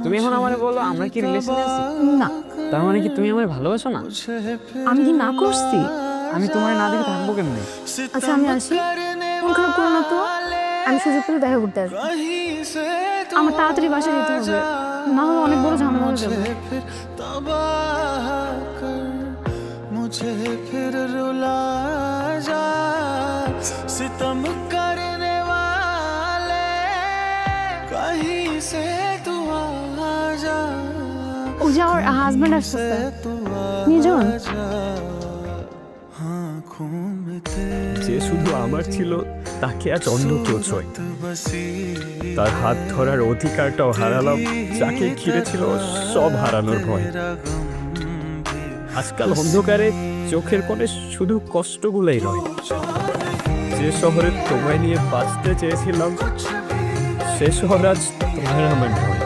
তুমি এখন আমারে বলো আমরা কি রিলেশনে আছি? না, তার মানে কি তুমি আমায় ভালোবাসো না? আমি কি না করছি? আমি তোমার না দেখে থাকবো কেমনে? আচ্ছা আমি আসি, মন খারাপ করো না তো। আমি সুযোগ পেলে দেখা করতে আসবো। আমার তাড়াতাড়ি বাসায় যেতে হবে, না হলে অনেক বড় ঝামেলা হয়ে যাবে। मुझे फिर रुला जा सितम करने वाले कहीं से तू आ जा ও যে আমার হাজবেন্ড আসতেছে, নিয়ে যান। आँखों में যে শুধু আমার ছিল তাকে আজ অন্য কেউ ছয়। बसी তার হাত ধরার অধিকারটাও হারালাম, যাকে ঘিরে ছিল সব হারানোর ভয়। আজকাল অন্ধকারে চোখের কোণে শুধু কষ্টগুলোই রয়। যে শহরে তোমায় নিয়ে বাঁচতে চেয়েছিলাম সে শহর আজ তোমার আমার নয়।